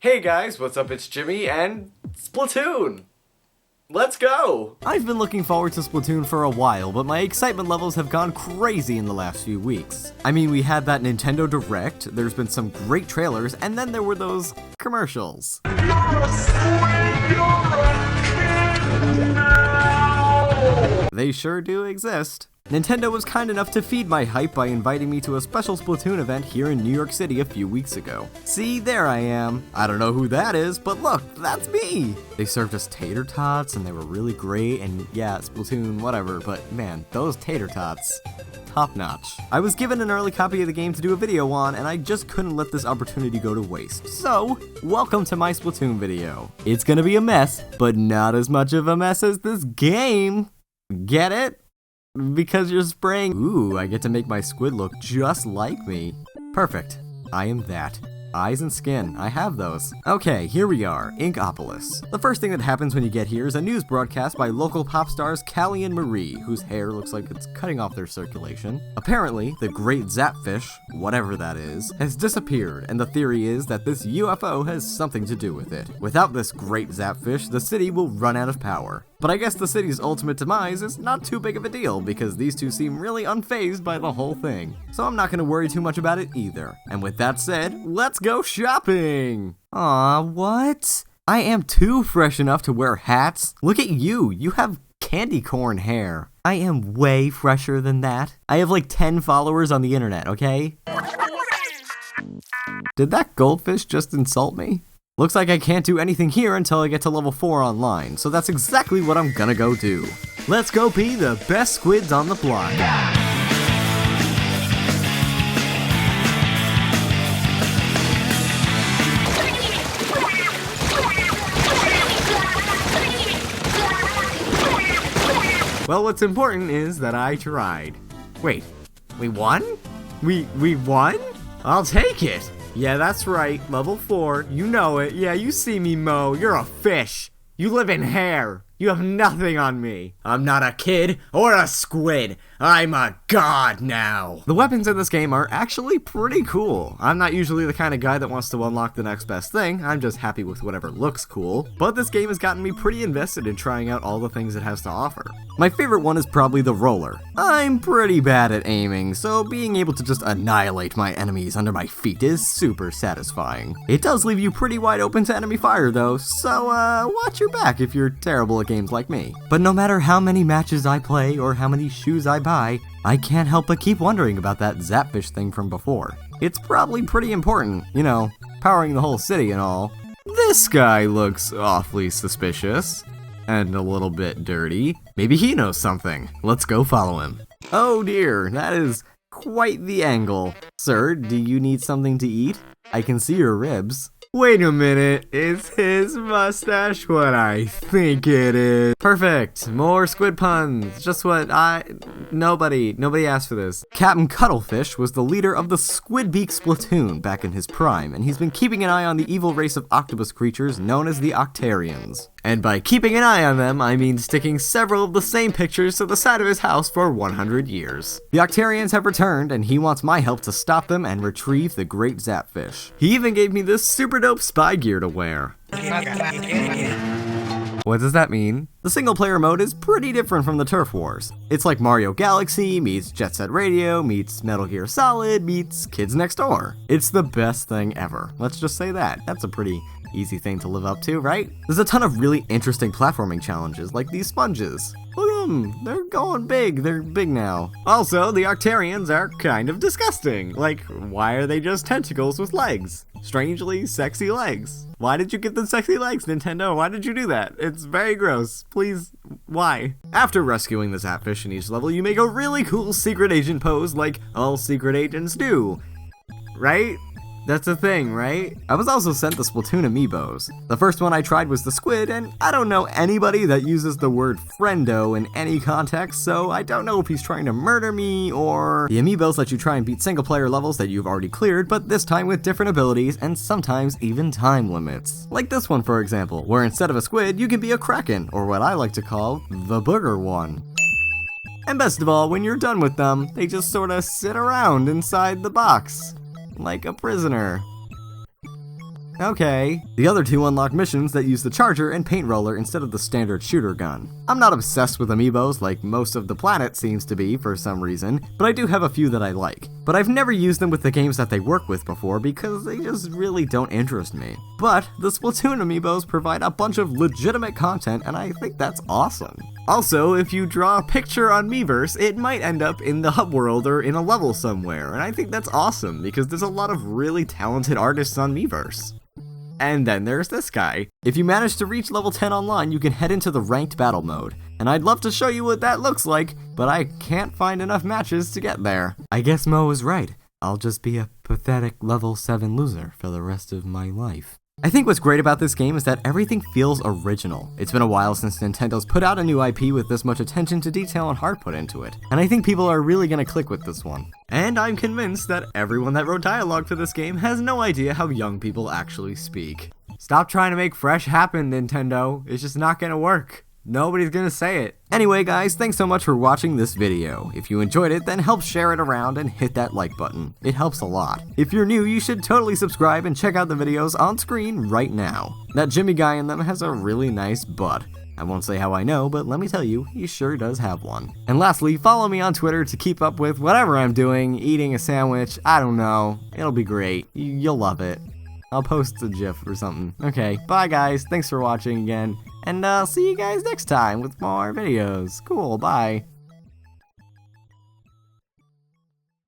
Hey guys, what's up? It's Jimmy and Splatoon! Let's go! I've been looking forward to Splatoon for a while, but my excitement levels have gone crazy in the last few weeks. I mean, we had that Nintendo Direct, there's been some great trailers, and then there were those commercials. They sure do exist. Nintendo was kind enough to feed my hype by inviting me to a special Splatoon event here in New York City a few weeks ago. See, there I am. I don't know who that is, but look, that's me! They served us tater tots, and they were really great, and yeah, Splatoon, whatever, but man, those tater tots. Top notch. I was given an early copy of the game to do a video on, and I just couldn't let this opportunity go to waste. So, welcome to my Splatoon video. It's gonna be a mess, but not as much of a mess as this game. Get it? Because you're spraying. Ooh, I get to make my squid look just like me. Perfect. I am that. Eyes and skin, I have those. Okay, here we are, Inkopolis. The first thing that happens when you get here is a news broadcast by local pop stars Callie and Marie, whose hair looks like it's cutting off their circulation. Apparently, the great Zapfish, whatever that is, has disappeared, and the theory is that this UFO has something to do with it. Without this great Zapfish, the city will run out of power. But I guess the city's ultimate demise is not too big of a deal, because these two seem really unfazed by the whole thing. So I'm not gonna worry too much about it either. And with that said, let's go shopping! Aw, what? I am too fresh enough to wear hats. Look at you, you have candy corn hair. I am way fresher than that. I have like 10 followers on the internet, okay? Did that goldfish just insult me? Looks like I can't do anything here until I get to level 4 online, so that's exactly what I'm gonna go do. Let's go be the best squids on the block. Well, what's important is that I tried. Wait, we won? We won? I'll take it. Yeah, that's right, level 4, you know it. Yeah, you see me, Mo, you're a fish. You live in hair. You have nothing on me. I'm not a kid or a squid. I'm a god now. The weapons in this game are actually pretty cool. I'm not usually the kind of guy that wants to unlock the next best thing. I'm just happy with whatever looks cool. But this game has gotten me pretty invested in trying out all the things it has to offer. My favorite one is probably the roller. I'm pretty bad at aiming, so being able to just annihilate my enemies under my feet is super satisfying. It does leave you pretty wide open to enemy fire though, so watch your back if you're terrible at games like me. But no matter how many matches I play or how many shoes I buy, I can't help but keep wondering about that Zapfish thing from before. It's probably pretty important, you know, powering the whole city and all. This guy looks awfully suspicious. And a little bit dirty. Maybe he knows something. Let's go follow him. Oh dear, that is quite the angle. Sir, do you need something to eat? I can see your ribs. Wait a minute, is his mustache what I think it is? Perfect, more squid puns, just what nobody asked for this. Captain Cuttlefish was the leader of the Squidbeak Splatoon back in his prime, and he's been keeping an eye on the evil race of octopus creatures known as the Octarians. And by keeping an eye on them, I mean sticking several of the same pictures to the side of his house for 100 years. The Octarians have returned, and he wants my help to stop them and retrieve the great Zapfish. He even gave me this super dope spy gear to wear. What does that mean? The single player mode is pretty different from the Turf Wars. It's like Mario Galaxy meets Jet Set Radio meets Metal Gear Solid meets Kids Next Door. It's the best thing ever. Let's just say that. That's a pretty easy thing to live up to, right? There's a ton of really interesting platforming challenges, like these sponges. Look at them, they're going big, they're big now. Also, the Octarians are kind of disgusting. Like, why are they just tentacles with legs? Strangely sexy legs. Why did you give them sexy legs, Nintendo? Why did you do that? It's very gross. Please, why? After rescuing the Zapfish in each level, you make a really cool secret agent pose like all secret agents do. Right? That's a thing, right? I was also sent the Splatoon amiibos. The first one I tried was the squid, and I don't know anybody that uses the word friendo in any context, so I don't know if he's trying to murder me or... The amiibos let you try and beat single player levels that you've already cleared, but this time with different abilities and sometimes even time limits. Like this one, for example, where instead of a squid, you can be a kraken, or what I like to call the booger one. And best of all, when you're done with them, they just sorta sit around inside the box. Like a prisoner. Okay. The other two unlock missions that use the charger and paint roller instead of the standard shooter gun. I'm not obsessed with amiibos like most of the planet seems to be for some reason, but I do have a few that I like. But I've never used them with the games that they work with before because they just really don't interest me. But the Splatoon amiibos provide a bunch of legitimate content, and I think that's awesome. Also, if you draw a picture on Miiverse, it might end up in the hub world or in a level somewhere, and I think that's awesome because there's a lot of really talented artists on Miiverse. And then there's this guy. If you manage to reach level 10 online, you can head into the ranked battle mode. And I'd love to show you what that looks like, but I can't find enough matches to get there. I guess Mo was right. I'll just be a pathetic level 7 loser for the rest of my life. I think what's great about this game is that everything feels original. It's been a while since Nintendo's put out a new IP with this much attention to detail and heart put into it, and I think people are really gonna click with this one. And I'm convinced that everyone that wrote dialogue for this game has no idea how young people actually speak. Stop trying to make fresh happen, Nintendo. It's just not gonna work. Nobody's gonna say it. Anyway guys, thanks so much for watching this video. If you enjoyed it, then help share it around and hit that like button. It helps a lot. If you're new, you should totally subscribe and check out the videos on screen right now. That Jimmy guy in them has a really nice butt. I won't say how I know, but let me tell you, he sure does have one. And lastly, follow me on Twitter to keep up with whatever I'm doing, eating a sandwich, I don't know. It'll be great. You'll love it. I'll post a GIF or something. Okay, bye guys, thanks for watching again. And I'll see you guys next time with more videos. Cool, bye.